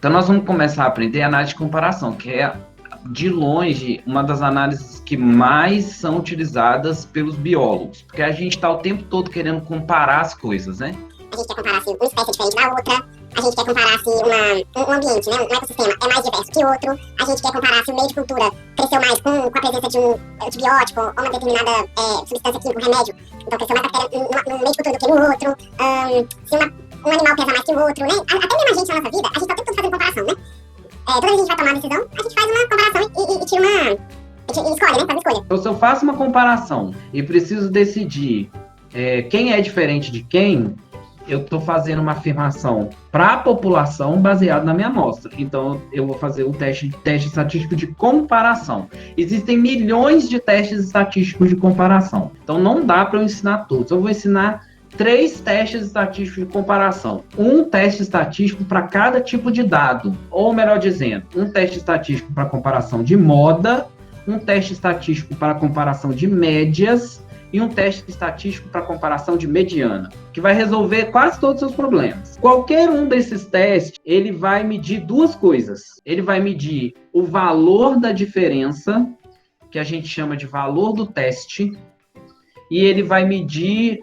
Então, nós vamos começar a aprender análise de comparação, que é, de longe, uma das análises que mais são utilizadas pelos biólogos, porque a gente está o tempo todo querendo comparar as coisas, né? A gente quer comparar se uma espécie é diferente da outra, a gente quer comparar se um ambiente, né, um ecossistema é mais diverso que outro, a gente quer comparar se o meio de cultura cresceu mais com a presença de um antibiótico ou uma determinada substância química, um remédio, então cresceu mais bactéria no meio de cultura do que no outro, se um animal pesa mais que o outro, né? Até mesmo a gente na nossa vida, a gente tá o tempo todo fazendo comparação, né? Toda vez que a gente vai tomar uma decisão, a gente faz uma comparação e tira uma... e escolhe, né? Faz uma escolha. Então, se eu faço uma comparação e preciso decidir quem é diferente de quem, eu estou fazendo uma afirmação para a população baseado na minha amostra. Então, eu vou fazer um teste estatístico de comparação. Existem milhões de testes estatísticos de comparação. Então, não dá para eu ensinar todos. Eu vou ensinar 3 testes estatísticos de comparação. Um teste estatístico para cada tipo de dado. Ou, melhor dizendo, um teste estatístico para comparação de moda, um teste estatístico para comparação de médias e um teste estatístico para comparação de mediana, que vai resolver quase todos os seus problemas. Qualquer um desses testes, ele vai medir 2 coisas. Ele vai medir o valor da diferença, que a gente chama de valor do teste, e ele vai medir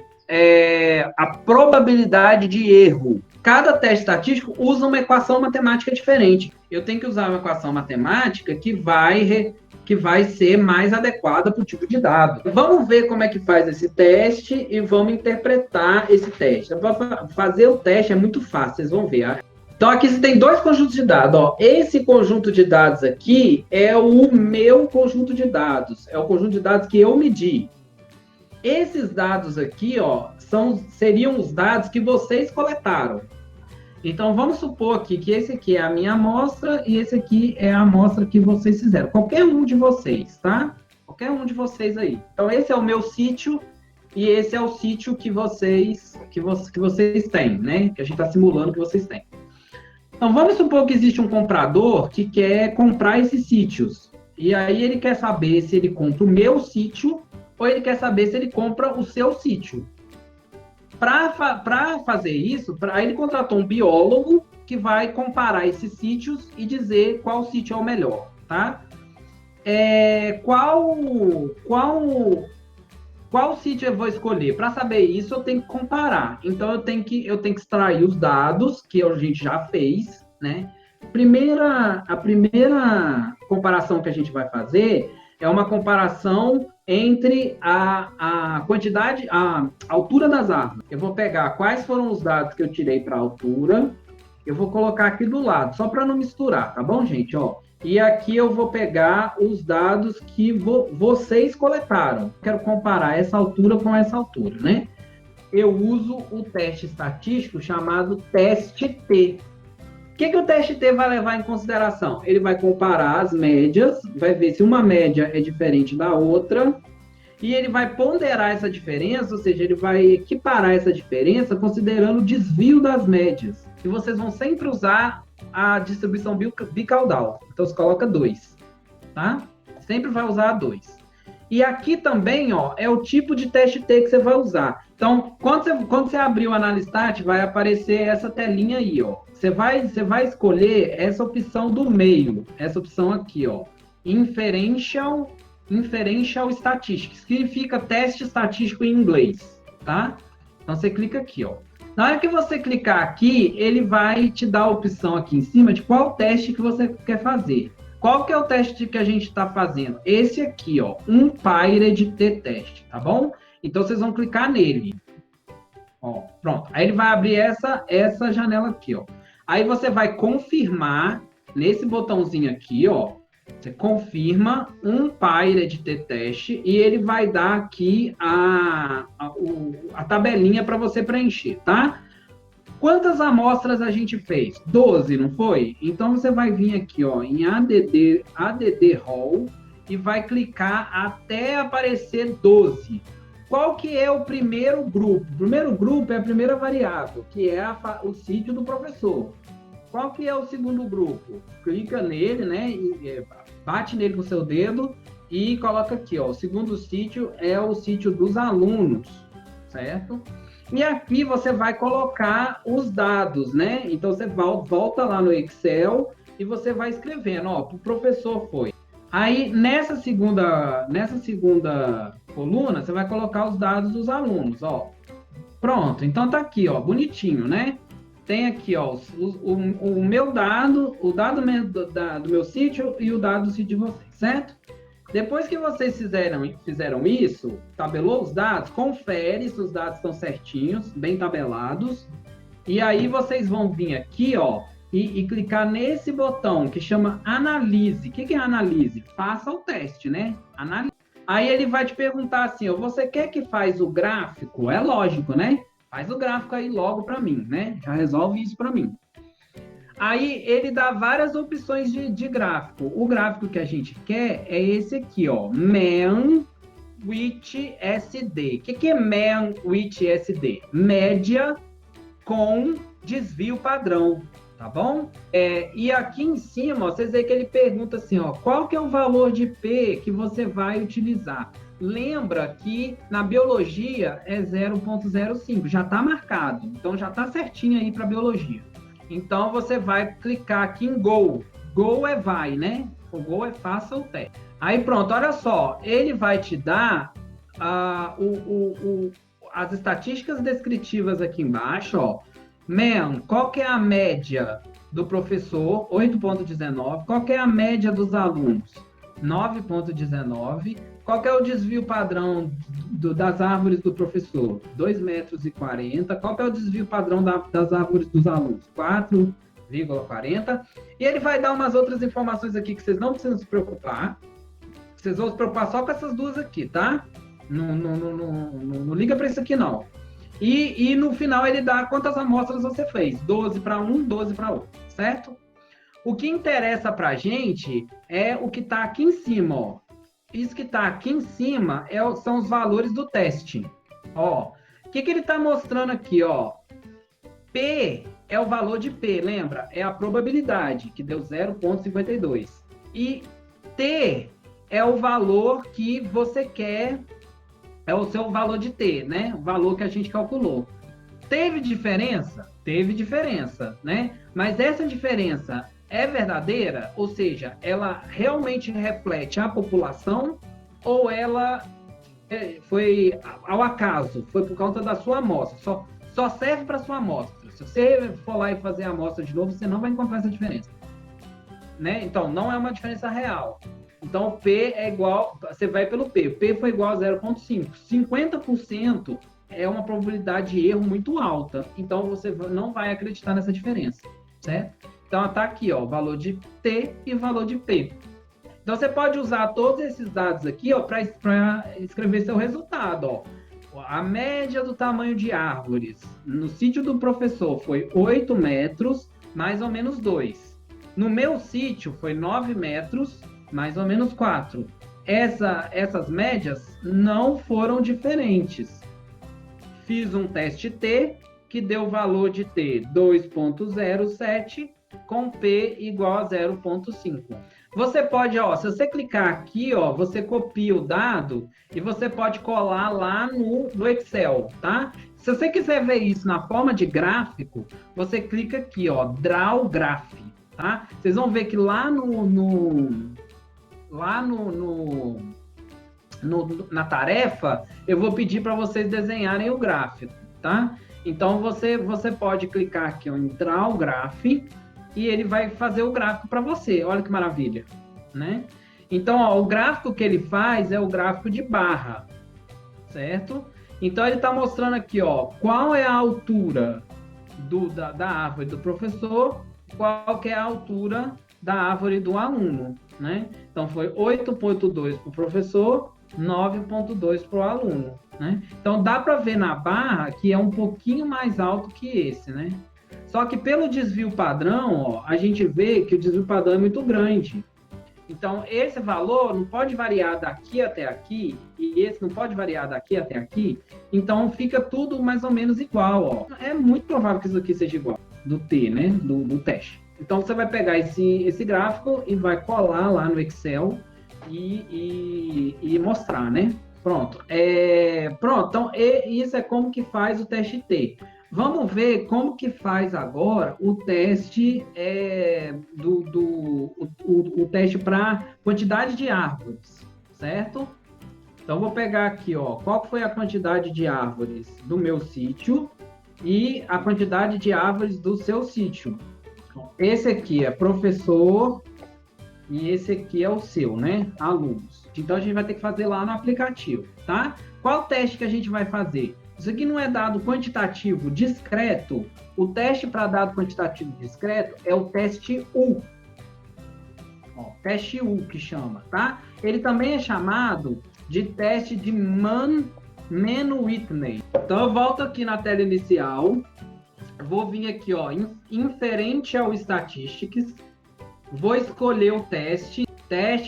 a probabilidade de erro. Cada teste estatístico usa uma equação matemática diferente. Eu tenho que usar uma equação matemática que vai ser mais adequada para o tipo de dado. Vamos ver como é que faz esse teste e vamos interpretar esse teste. Para fazer o teste é muito fácil, vocês vão ver. Então, aqui você tem 2 conjuntos de dados. Ó. Esse conjunto de dados aqui é o meu conjunto de dados. É o conjunto de dados que eu medi. Esses dados aqui, ó, seriam os dados que vocês coletaram. Então, vamos supor aqui que esse aqui é a minha amostra e esse aqui é a amostra que vocês fizeram. Qualquer um de vocês, tá? Qualquer um de vocês aí. Então, esse é o meu sítio e esse é o sítio que vocês têm, né? Que a gente está simulando que vocês têm. Então, vamos supor que existe um comprador que quer comprar esses sítios. E aí ele quer saber se ele compra o meu sítio ou ele quer saber se ele compra o seu sítio. Para fazer isso, ele contratou um biólogo que vai comparar esses sítios e dizer qual sítio é o melhor, tá? Qual sítio eu vou escolher? Para saber isso, eu tenho que comparar. Então, eu tenho que extrair os dados que a gente já fez, né? A primeira comparação que a gente vai fazer é uma comparação entre a quantidade, a altura das árvores. Eu vou pegar quais foram os dados que eu tirei para a altura, eu vou colocar aqui do lado, só para não misturar, tá bom, gente? Ó, e aqui eu vou pegar os dados que vocês coletaram. Quero comparar essa altura com essa altura, né? Eu uso o teste estatístico chamado teste T. O que o teste T vai levar em consideração? Ele vai comparar as médias, vai ver se uma média é diferente da outra, e ele vai ponderar essa diferença, ou seja, ele vai equiparar essa diferença considerando o desvio das médias. E vocês vão sempre usar a distribuição bicaudal. Então, você coloca 2, tá? Sempre vai usar 2. E aqui também, ó, é o tipo de teste T que você vai usar. Então, quando você abrir o Analistat, vai aparecer essa telinha aí, ó. Você vai escolher essa opção do meio, essa opção aqui, ó. Inferential Statistics, que significa teste estatístico em inglês, tá? Então, você clica aqui, ó. Na hora que você clicar aqui, ele vai te dar a opção aqui em cima de qual teste que você quer fazer. Qual que é o teste que a gente está fazendo? Esse aqui, ó, Unpaired T-Test, tá bom? Então, vocês vão clicar nele. Ó, pronto. Aí ele vai abrir essa janela aqui, ó. Aí você vai confirmar nesse botãozinho aqui, ó. Você confirma Unpaired T-Test e ele vai dar aqui a tabelinha para você preencher, tá? Quantas amostras a gente fez? 12, não foi? Então, você vai vir aqui, ó, em ADD Roll e vai clicar até aparecer 12. Qual que é o primeiro grupo? O primeiro grupo é a primeira variável, que é o sítio do professor. Qual que é o segundo grupo? Clica nele, né? E bate nele com o seu dedo e coloca aqui, ó. O segundo sítio é o sítio dos alunos, certo? E aqui você vai colocar os dados, né? Então você volta lá no Excel e você vai escrevendo, ó, o professor foi. Aí nessa segunda coluna, você vai colocar os dados dos alunos, ó. Pronto, então tá aqui, ó, bonitinho, né? Tem aqui, ó, o meu dado, o dado do meu sítio e o dado do sítio de vocês, certo? Depois que vocês fizeram isso, tabelou os dados, confere se os dados estão certinhos, bem tabelados, e aí vocês vão vir aqui, ó, e clicar nesse botão que chama Analise. O que é Analise? Faça o teste, né? Analise. Aí ele vai te perguntar assim, ó, você quer que faz o gráfico? É lógico, né? Faz o gráfico aí logo para mim, né? Já resolve isso para mim. Aí ele dá várias opções de gráfico. O gráfico que a gente quer é esse aqui, ó, Man with SD. O que é Man with SD? Média com desvio padrão, tá bom? E aqui em cima, ó, vocês veem que ele pergunta assim, ó, qual que é o valor de P que você vai utilizar? Lembra que na biologia é 0,05, já está marcado, então já está certinho aí para biologia. Então você vai clicar aqui em Go. Go é vai, né? O Go é faça o teste. Aí pronto, olha só, ele vai te dar as estatísticas descritivas aqui embaixo, ó. Qual que é a média do professor? 8,19. Qual que é a média dos alunos? 9,19. Qual que é o desvio padrão das árvores do professor? 2,40 metros. Qual que é o desvio padrão das árvores dos alunos? 4,40. E ele vai dar umas outras informações aqui que vocês não precisam se preocupar. Vocês vão se preocupar só com essas duas aqui, tá? Não liga para isso aqui, não. E no final ele dá quantas amostras você fez. 12 para um, 12 para outro, certo? O que interessa para a gente é o que está aqui em cima, ó. Isso que está aqui em cima são os valores do teste. Ó, o que ele está mostrando aqui, ó? P é o valor de P, lembra? É a probabilidade, que deu 0,52. E T é o valor que você quer, é o seu valor de T, né? O valor que a gente calculou. Teve diferença? Teve diferença, né? Mas essa diferença é verdadeira? Ou seja, ela realmente reflete a população ou ela foi ao acaso, foi por conta da sua amostra? Só serve para sua amostra. Se você for lá e fazer a amostra de novo, você não vai encontrar essa diferença, né? Então, não é uma diferença real. Então, o P é igual, você vai pelo P. O P foi igual a 0,5. 50% é uma probabilidade de erro muito alta. Então, você não vai acreditar nessa diferença, certo? Então, está aqui, ó, valor de T e valor de P. Então, você pode usar todos esses dados aqui, ó, para escrever seu resultado, ó. A média do tamanho de árvores no sítio do professor foi 8 metros, mais ou menos 2. No meu sítio foi 9 metros, mais ou menos 4. Essas médias não foram diferentes. Fiz um teste T, que deu o valor de T 2,07, com P igual a 0,5. Você pode, ó, se você clicar aqui, ó, você copia o dado e você pode colar lá no Excel, tá? Se você quiser ver isso na forma de gráfico, você clica aqui, ó, Draw Graph, tá? Vocês vão ver que lá na tarefa, eu vou pedir para vocês desenharem o gráfico, tá? Então, você pode clicar aqui, ó, em Draw Graph, e ele vai fazer o gráfico para você. Olha que maravilha, né? Então, ó, o gráfico que ele faz é o gráfico de barra, certo? Então, ele está mostrando aqui, ó, qual é a altura da árvore do professor, qual que é a altura da árvore do aluno, né? Então, foi 8,2 para o professor, 9,2 para o aluno, né? Então, dá para ver na barra que é um pouquinho mais alto que esse, né? Só que pelo desvio padrão, ó, a gente vê que o desvio padrão é muito grande. Então, esse valor não pode variar daqui até aqui, e esse não pode variar daqui até aqui. Então, fica tudo mais ou menos igual, ó. É muito provável que isso aqui seja igual, do T, né? Do teste. Então, você vai pegar esse gráfico e vai colar lá no Excel e mostrar, né? Pronto. Pronto, então isso é como que faz o teste T. Vamos ver como que faz agora o teste o teste para quantidade de árvores, certo? Então, vou pegar aqui, ó, qual foi a quantidade de árvores do meu sítio e a quantidade de árvores do seu sítio. Esse aqui é professor e esse aqui é o seu, né? Alunos. Então, a gente vai ter que fazer lá no aplicativo, tá? Qual teste que a gente vai fazer? Isso aqui não é dado quantitativo discreto. O teste para dado quantitativo discreto é o teste U. Ó, teste U que chama, tá? Ele também é chamado de teste de Mann-Whitney. Então, eu volto aqui na tela inicial. Vou vir aqui, ó, inferente ao Statistics. Vou escolher o teste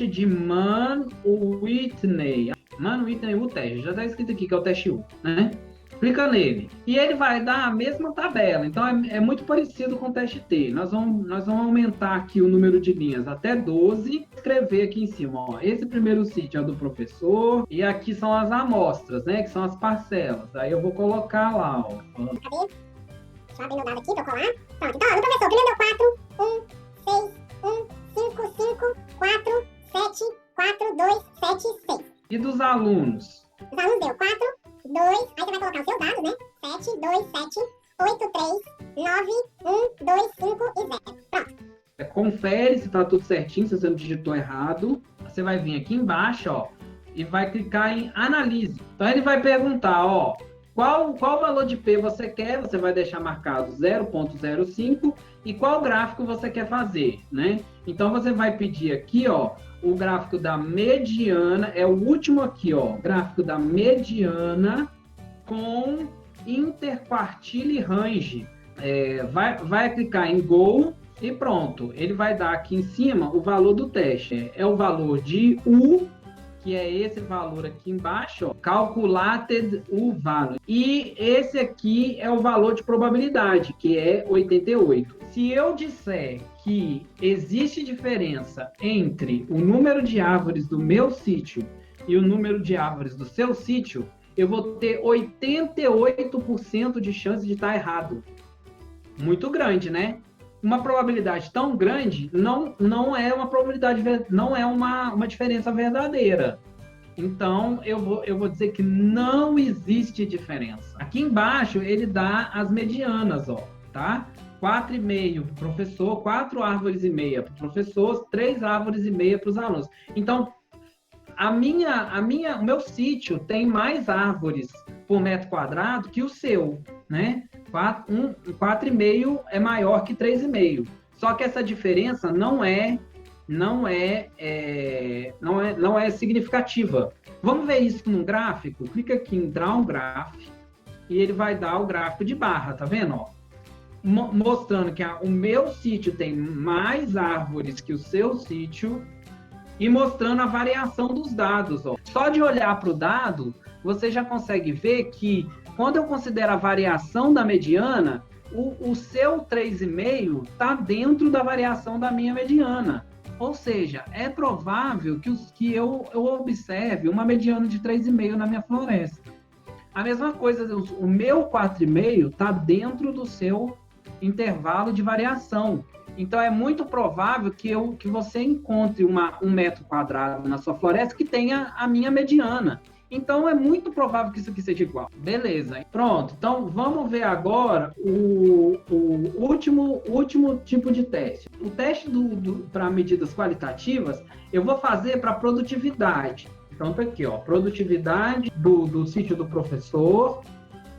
de Mann-Whitney. Mann-Whitney, o teste. Já está escrito aqui que é o teste U, né? Clica nele. E ele vai dar a mesma tabela. Então, é muito parecido com o teste T. Nós vamos aumentar aqui o número de linhas até 12. Escrever aqui em cima, ó. Esse primeiro sítio é do professor. E aqui são as amostras, né? Que são as parcelas. Aí eu vou colocar lá, ó. Cadê? Deixa eu abrir meu dado aqui pra eu colar. Pronto. Então, ó, no professor, primeiro deu 4, 1, 6, 1, 5, 5, 4, 7, 4, 2, 7, 6. E dos alunos? Os alunos deu 4, 2, aí você vai colocar o seu dado, né? 7, 2, 7, 8, 3, 9, 1, 2, 5 e 0. Pronto. Confere se tá tudo certinho, se você não digitou errado. Você vai vir aqui embaixo, ó, e vai clicar em Analise. Então, ele vai perguntar, ó, qual valor de P você quer, você vai deixar marcado 0,05 e qual gráfico você quer fazer, né? Então, você vai pedir aqui, ó, o gráfico da mediana, é o último aqui, ó, gráfico da mediana com interquartile range. Vai clicar em Go e pronto. Ele vai dar aqui em cima o valor do teste. É o valor de U, que é esse valor aqui embaixo, ó, calculated U value. E esse aqui é o valor de probabilidade, que é 88. Se eu disser que existe diferença entre o número de árvores do meu sítio e o número de árvores do seu sítio, eu vou ter 88% de chance de estar errado. Muito grande, né? Uma probabilidade tão grande não é uma probabilidade, não é uma diferença verdadeira. Então, eu vou dizer que não existe diferença. Aqui embaixo, ele dá as medianas, ó, tá? 4,5 para o professor, 4 árvores e meia para o professor, 3 árvores e meia para os alunos. Então, o meu sítio tem mais árvores por metro quadrado que o seu, né? 4,5 é maior que 3,5. Só que essa diferença não é significativa. Vamos ver isso num gráfico? Clica aqui em Draw Graph e ele vai dar o gráfico de barra, tá vendo? Ó? Mostrando que o meu sítio tem mais árvores que o seu sítio e mostrando a variação dos dados. Ó. Só de olhar para o dado, você já consegue ver que quando eu considero a variação da mediana, o seu 3,5 está dentro da variação da minha mediana. Ou seja, é provável que eu observe uma mediana de 3,5 na minha floresta. A mesma coisa, o meu 4,5 está dentro do seu intervalo de variação. Então, é muito provável que você encontre um metro quadrado na sua floresta que tenha a minha mediana. Então, é muito provável que isso aqui seja igual. Beleza. Pronto. Então, vamos ver agora o último tipo de teste. O teste para medidas qualitativas, eu vou fazer para produtividade. Então, tá aqui, ó. Produtividade do sítio do professor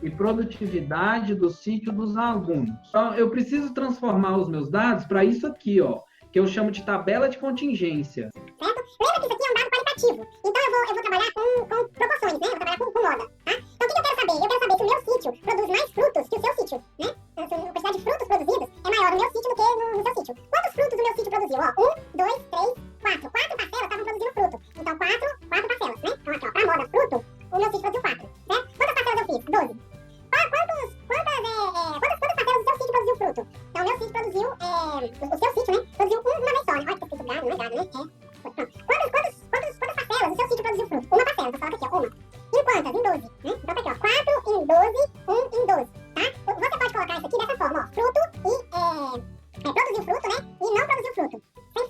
e produtividade do sítio dos alunos. Então, eu preciso transformar os meus dados para isso aqui, ó, que eu chamo de tabela de contingência. Certo? Lembra que isso aqui é um dado qualitativo. Então, eu vou trabalhar com proporções, né? Eu vou trabalhar com moda, tá? Então, o que eu quero saber? Eu quero saber se o meu sítio produz mais frutos que o seu sítio, né? A quantidade de frutos produzidos é maior no meu sítio do que no seu sítio. Quantos frutos o meu sítio produziu? Ó, 1, 2, 3, 4. 4 parcelas estavam produzindo fruto. Então, 4 parcelas, né? Então, aqui, ó, pra moda, fruto, o meu sítio produziu 4, certo? Quantas parcelas eu fiz? 12. Quantas parcelas o seu sítio produziu fruto? Então, o meu sítio produziu, o seu sítio, né? Produziu uma vez só, né? Olha que tá escrito gado, não é gado, né? Quantas parcelas o seu sítio produziu fruto? Uma parcela, então coloca aqui, ó, uma.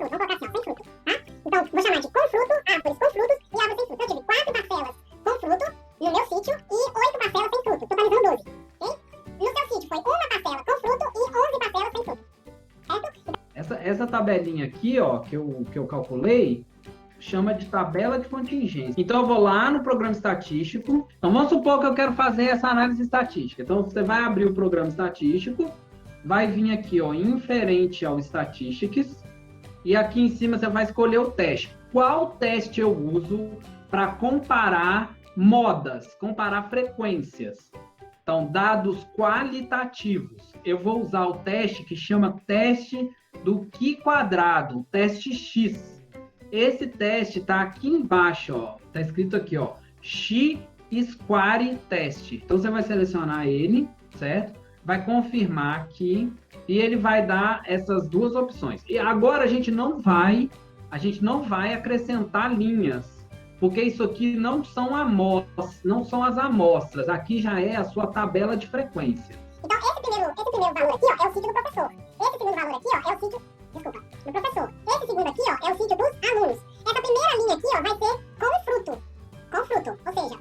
fruto. Vamos colocar assim, ó, sem fruto, tá? Então, vou chamar de com fruto, árvores com frutos e árvores sem fruto. Eu tive 4 parcelas com fruto no meu sítio e 8 parcelas sem fruto, totalizando 12, ok? No seu sítio foi uma parcela com fruto e 11 parcelas sem fruto, certo? Essa tabelinha aqui, ó, que eu calculei, chama de tabela de contingência. Então, eu vou lá no programa estatístico. Então, vamos supor que eu quero fazer essa análise estatística. Então, você vai abrir o programa estatístico, vai vir aqui, ó, inferente ao Statistics, e aqui em cima você vai escolher o teste. Qual teste eu uso para comparar modas, comparar frequências? Então, dados qualitativos. Eu vou usar o teste que chama teste do Q quadrado, teste X. Esse teste está aqui embaixo, ó. Está escrito aqui, ó, Chi-Square Test. Então, você vai selecionar ele, certo? Vai confirmar aqui e ele vai dar essas duas opções. E agora a gente não vai acrescentar linhas, porque isso aqui não são amostras, não são as amostras. Aqui já é a sua tabela de frequência. Então, esse primeiro valor aqui, ó, é o sítio do professor. Esse segundo valor aqui, ó, é o sítio, do professor. Esse segundo aqui, ó, é o sítio dos alunos. Essa primeira linha aqui, ó, vai ser com fruto. Com fruto. Ou seja,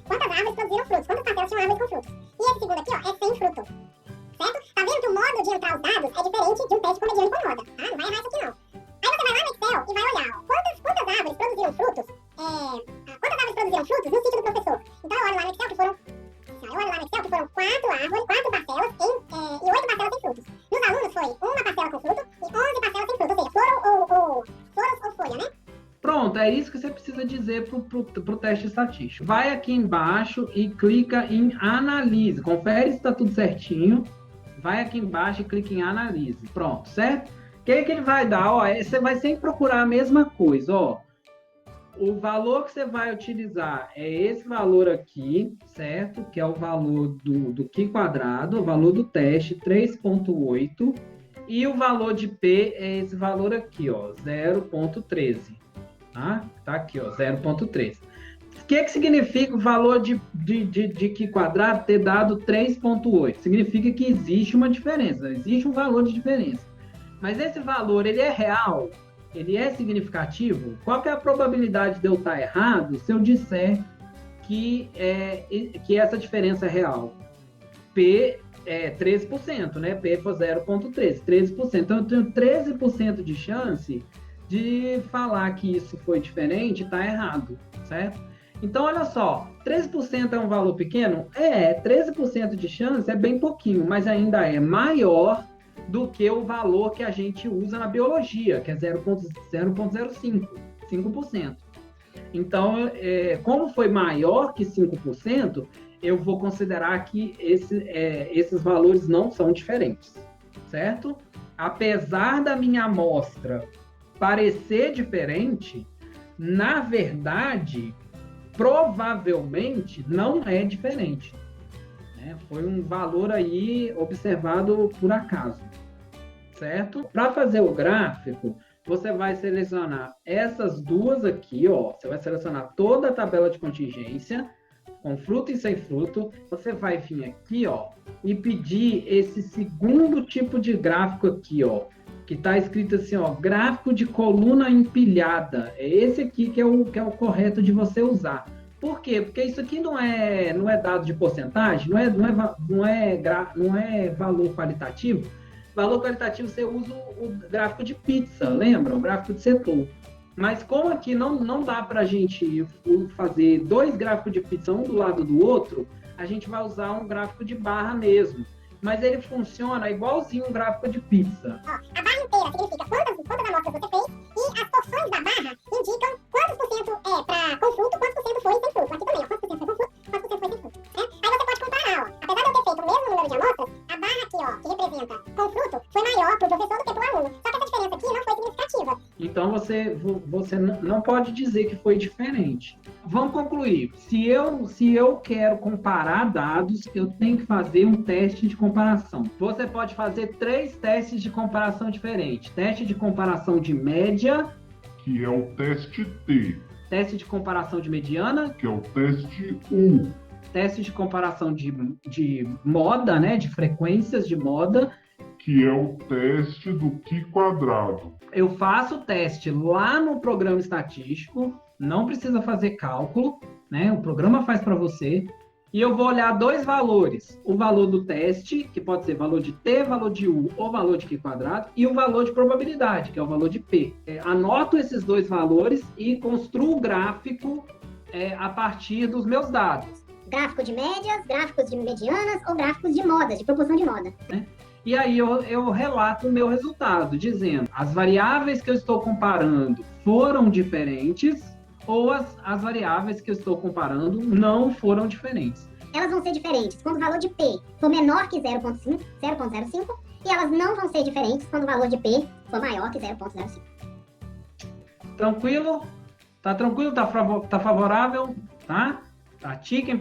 quantas árvores produziram frutos, quantas parcelas tinham árvores com frutos. E esse segundo aqui, ó, é sem fruto. Certo? Tá vendo que o modo de entrar os dados é diferente de um teste com mediano e com moda. Tá? Não vai errar isso aqui, não. Aí você vai lá no Excel e vai olhar, ó, quantas árvores produziram frutos, no sítio do professor. Então, eu olho lá no Excel que foram 4 árvores, 4 parcelas e 8 parcelas sem frutos. Nos alunos foi uma parcela com fruto e 11 parcelas sem fruto, ou seja, floros ou folha, né? Pronto, é isso que você precisa dizer pro teste estatístico. Vai aqui embaixo e clica em Analise. Confere se está tudo certinho. Vai aqui embaixo e clica em Analise. Pronto, certo? O que ele vai dar? Ó, você vai sempre procurar a mesma coisa, ó. O valor que você vai utilizar é esse valor aqui, certo? Que é o valor do Q quadrado, o valor do teste, 3,8. E o valor de P é esse valor aqui, ó, 0,13. Tá aqui, ó, 0,13. O que significa o valor de Q quadrado ter dado 3,8? Significa que existe uma diferença, existe um valor de diferença. Mas esse valor, ele é real? Ele é significativo? Qual que é a probabilidade de eu estar errado se eu disser que essa diferença é real? P é 13%, né? P foi 0,13, 13%. Então, eu tenho 13% de chance de falar que isso foi diferente e está errado, certo? Então, olha só, 13% é um valor pequeno? 13% de chance é bem pouquinho, mas ainda é maior do que o valor que a gente usa na biologia, que é 0,05, 5%. Então, como foi maior que 5%, eu vou considerar que esses valores não são diferentes, certo? Apesar da minha amostra parecer diferente, na verdade, provavelmente não é diferente. Foi um valor aí observado por acaso, certo? Para fazer o gráfico, você vai selecionar essas duas aqui, ó. Você vai selecionar toda a tabela de contingência, com fruto e sem fruto. Você vai vir aqui, ó, e pedir esse segundo tipo de gráfico aqui, ó, que está escrito assim, ó, gráfico de coluna empilhada. É esse aqui que é o correto de você usar. Por quê? Porque isso aqui não é dado de porcentagem, não é valor qualitativo. Valor qualitativo você usa o gráfico de pizza, lembra? O gráfico de setor. Mas como aqui não dá para a gente fazer 2 gráficos de pizza um do lado do outro, a gente vai usar um gráfico de barra mesmo. Mas ele funciona igualzinho um gráfico de pizza. Ó, a barra inteira significa quantas amostras você fez e as porções da barra indicam quantos por cento com fruto, quantos por cento foi sem fruto. Aqui também, ó, quantos por cento foi com fruto, quantos por cento foi sem fruto. Né? Aí você pode comparar, ó. Apesar de eu ter feito o mesmo número de amostras, a barra aqui, ó, que representa com fruto, foi maior para o professor do que para o aluno. Só que essa diferença aqui não foi significativa. Então você não pode dizer que foi diferente. Vamos concluir. Se eu quero comparar dados, eu tenho que fazer um teste de comparação. Você pode fazer 3 testes de comparação diferentes. Teste de comparação de média, que é o teste T. Teste de comparação de mediana, que é o teste U. Teste de comparação de moda, né? De frequências de moda, que é o teste do Q quadrado. Eu faço o teste lá no programa estatístico, não precisa fazer cálculo, né? O programa faz para você. E eu vou olhar dois valores. O valor do teste, que pode ser valor de T, valor de U ou valor de Q quadrado, e o valor de probabilidade, que é o valor de P. Anoto esses dois valores e construo o gráfico a partir dos meus dados. Gráfico de médias, gráficos de medianas ou gráficos de modas, de proporção de moda. E aí eu relato o meu resultado, dizendo as variáveis que eu estou comparando foram diferentes ou as variáveis que eu estou comparando não foram diferentes. Elas vão ser diferentes quando o valor de P for menor que 0,05 e elas não vão ser diferentes quando o valor de P for maior que 0,05. Tranquilo? Tá tranquilo? Tá favorável? Tá? Pratiquem.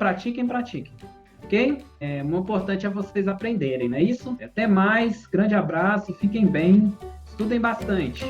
Ok? O importante é vocês aprenderem, não é isso? Até mais, grande abraço, fiquem bem, estudem bastante.